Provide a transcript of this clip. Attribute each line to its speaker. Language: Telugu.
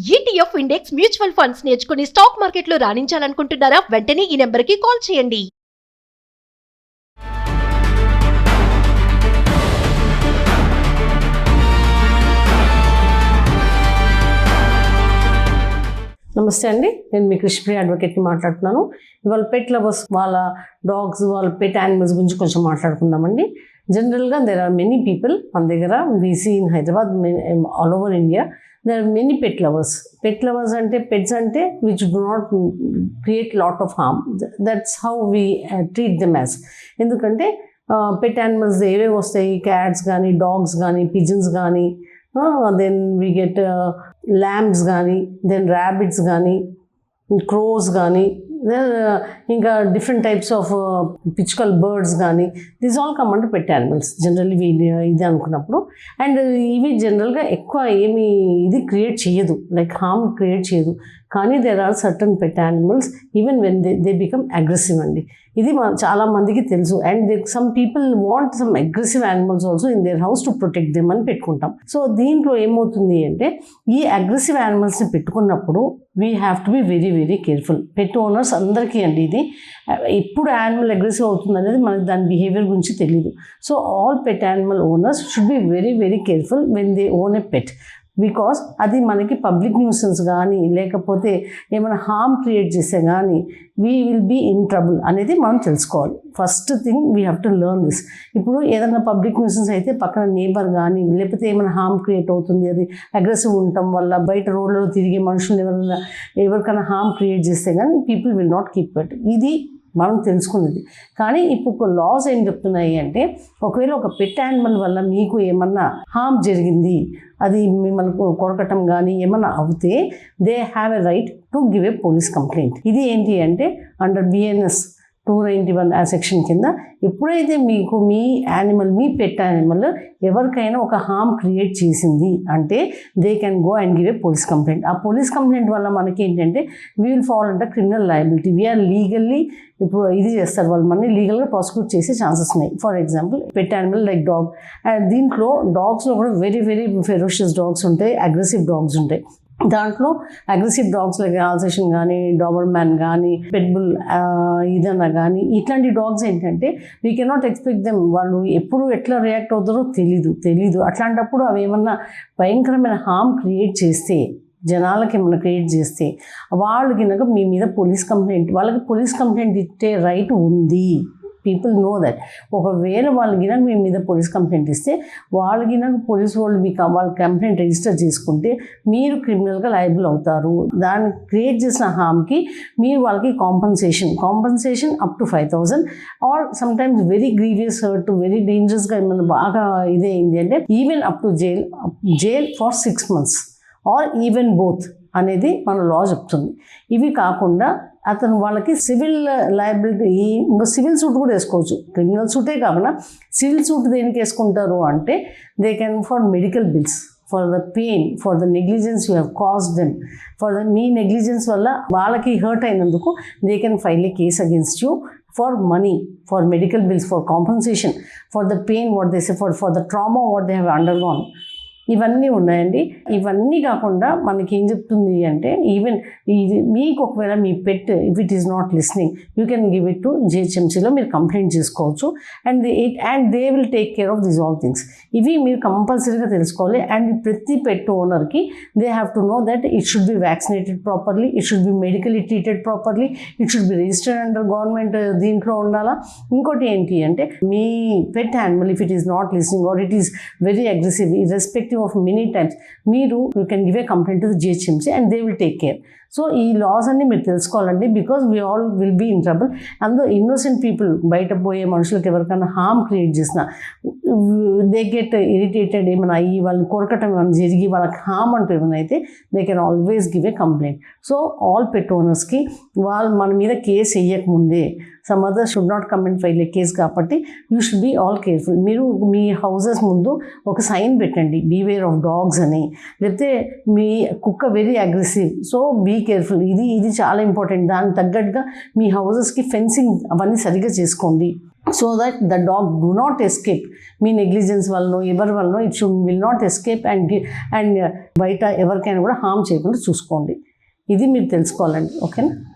Speaker 1: ETF ఇండెక్స్ మ్యూచువల్ ఫండ్స్ నేర్చుకుని స్టాక్ మార్కెట్లో రాణించాలనుకుంటున్నారా? వెంటనే ఈ నెంబర్కి కాల్ చేయండి.
Speaker 2: నమస్తే అండి, నేను మీ కృష్ణప్రియ అడ్వకేట్ని మాట్లాడుతున్నాను. ఇవాళ పెట్ లవర్స్, వాళ్ళ డాగ్స్, వాళ్ళ పెట్ యానిమల్స్ గురించి కొంచెం మాట్లాడుకుందామండి. జనరల్గా దెర్ ఆర్ మెనీ పీపుల్ మన దగ్గర, we see in Hyderabad, all over India there are many pet lovers. Pet lovers అంటే పెట్స్ అంటే which do not create lot of harm. That's how we treat them as. ఎందుకంటే పెట్ యానిమల్స్ ఏవేవి వస్తాయి, క్యాట్స్ కానీ, డాగ్స్ కానీ, పిజన్స్ కానీ, దెన్ వీ గెట్ ల్యాంబ్స్ కానీ, దెన్ ర్యాబిట్స్ కానీ, క్రోస్ కానీ, ఇంకా డిఫరెంట్ టైప్స్ ఆఫ్ పిచ్చుకల్ బర్డ్స్ కానీ, these all come under pet animals generally ఇది అనుకున్నప్పుడు. అండ్ ఇవి జనరల్గా ఎక్కువ ఏమి ఇది క్రియేట్ చేయదు, లైక్ హార్మ్ క్రియేట్ చేయదు. కానీ there are certain pet animals even when they become aggressive అండి. ఇది చాలా మందికి తెలుసు. And some people want some aggressive animals also in their house to protect them అని పెట్టుకుంటాం. సో దీంట్లో ఏమవుతుంది అంటే, ఈ అగ్రెసివ్ యానిమల్స్ని పెట్టుకున్నప్పుడు we have to be very very careful. Pet owners అందరికీ అండి, ఇది ఎప్పుడు యానిమల్ అగ్రెసివ్ అవుతుంది అనేది మనకి దాని బిహేవియర్ గురించి తెలియదు. So all pet animal owners should be very very careful when they own a pet. Because అది మనకి పబ్లిక్ న్యూసెన్స్ కానీ, లేకపోతే ఏమైనా హార్మ్ క్రియేట్ చేస్తే కానీ we will be in trouble అనేది మనం తెలుసుకోవాలి. First thing we have to learn this. ఇప్పుడు ఏదైనా పబ్లిక్ న్యూసెన్స్ అయితే పక్కన నేబర్ కానీ, లేకపోతే ఏమైనా హార్మ్ క్రియేట్ అవుతుంది, అది అగ్రెసివ్ ఉండటం వల్ల బయట రోడ్లో తిరిగే మనుషులు ఎవరికైనా హార్మ్ క్రియేట్ చేస్తే కానీ people will not keep it. ఇది మనం తెలుసుకున్నది. కానీ ఇప్పుడు లాస్ ఏం చెప్తున్నాయి అంటే, ఒకవేళ ఒక పెట్ యానిమల్ వల్ల మీకు ఏమన్నా హార్మ్ జరిగింది, అది మిమ్మల్ని కొరకటం కానీ ఏమన్నా అవుతే they have a right to give a police complaint. ఇది ఏంటి అంటే అండర్ BNS 291 ఆ సెక్షన్ కింద, ఎప్పుడైతే మీకు మీ యానిమల్, మీ పెట్ యానిమల్ ఎవరికైనా ఒక హార్మ్ క్రియేట్ చేసింది అంటే they can go and give a police complaint. ఆ పోలీస్ కంప్లైంట్ వల్ల మనకి ఏంటంటే we will fall under criminal liability. We are legally ఇప్పుడు ఇది చేస్తారు వాళ్ళు, మనని లీగల్గా ప్రాసిక్యూట్ చేసే ఛాన్సెస్ ఉన్నాయి. For example pet animal like dog. And దీంట్లో డాగ్స్లో కూడా వెరీ వెరీ ఫెరోషియస్ డాగ్స్ ఉంటాయి, అగ్రెసివ్ డాగ్స్ ఉంటాయి. దాంట్లో అగ్రెసివ్ డాగ్స్ లైక్ ఆల్సేషన్ కానీ, డాబర్మ్యాన్ కానీ, పెట్బుల్ ఇదన్నా కానీ, ఇట్లాంటి డాగ్స్ ఏంటంటే వీ కెనాట్ ఎక్స్పెక్ట్ దెమ్, వాళ్ళు ఎప్పుడు ఎట్లా రియాక్ట్ అవుతారో తెలీదు. అట్లాంటప్పుడు అవి ఏమన్నా భయంకరమైన హార్మ్ క్రియేట్ చేస్తే, జనాలకి ఏమైనా క్రియేట్ చేస్తే వాళ్ళు కనుక మీ మీద పోలీస్ కంప్లైంట్, వాళ్ళకి పోలీస్ కంప్లైంట్ ఇచ్చే రైట్ ఉంది. People know that. ఒకవేళ వాళ్ళు గినక మీ మీద పోలీస్ కంప్లైంట్ ఇస్తే, వాళ్ళు గినక పోలీస్ వాళ్ళు మీకు వాళ్ళ కంప్లైంట్ రిజిస్టర్ చేసుకుంటే మీరు క్రిమినల్గా లయబుల్ అవుతారు. దాన్ని క్రియేట్ చేసిన హార్మ్కి మీరు వాళ్ళకి compensation up to 5,000 or sometimes very grievous hurt, very డేంజరస్గా ఏమైనా బాగా ఇదే అయింది అంటే even up to jail for 6 months or even both అనేది మన లా చెప్తుంది. ఇవి కాకుండా అతను వాళ్ళకి సివిల్ లయబిలిటీ, ఇంకా సివిల్ సూట్ కూడా వేసుకోవచ్చు. క్రిమినల్ సూటే కాకుండా సివిల్ సూట్ దేనికి వేసుకుంటారు అంటే they can for medical bills, for the pain, for the negligence you have caused them, me negligence వల్ల వాళ్ళకి హర్ట్ అయినందుకు they can file a case against you for money, for medical bills, for compensation, for the pain what they say, for the trauma what they have undergone. ఇవన్నీ ఉన్నాయండి. ఇవన్నీ కాకుండా మనకి ఏం చెప్తుంది అంటే, ఈవెన్ ఇది మీకు ఒకవేళ మీ pet if it is not listening, you can give it to GHMCలో మీరు కంప్లైంట్ చేసుకోవచ్చు. And they will take care of these all things. ఇవి మీరు కంపల్సరీగా తెలుసుకోవాలి. అండ్ ప్రతి పెట్ ఓనర్కి they have to know that it should be vaccinated properly, it should be medically treated properly, it should be registered under government దీంట్లో ఉండాలా. ఇంకోటి ఏంటి అంటే, మీ pet animal if it is not listening or it is very aggressive irrespective of many times, you can give a complaint to the GHMC and they will take care. So ఈ లాస్ అన్ని మీరు తెలుసుకోవాలండి, because we all will be in trouble. అందులో ఇన్నోసెంట్ పీపుల్, బయట పోయే మనుషులకు ఎవరికైనా హార్మ్ క్రియేట్ చేసిన, దే గెట్ ఇరిటేటెడ్, ఏమైనా అయ్యి వాళ్ళని కొరకటం ఏమైనా జరిగి వాళ్ళకి హార్మ్ అంటూ ఏమైనా అయితే they can always give a complaint. So all pet ఓనర్స్కి వాళ్ళు మన మీద కేసు వేయకముందే, some others should not come and file a case, కాబట్టి you should be all careful. మీరు మీ హౌసెస్ ముందు ఒక సైన్ పెట్టండి, బీవేర్ ఆఫ్ డాగ్స్ అని, లేకపోతే మీ కుక్క very aggressive, so be careful. ఇది చాలా ఇంపార్టెంట్. దానికి తగ్గట్టుగా మీ హౌసెస్కి ఫెన్సింగ్ అవన్నీ సరిగ్గా చేసుకోండి. So that the dog do not escape me negligence వలన ఎవరి వలన it will not escape and బయట ఎవరికైనా కూడా హామ్ చేయకుండా చూసుకోండి. ఇది మీరు తెలుసుకోవాలండి. ఓకేనా?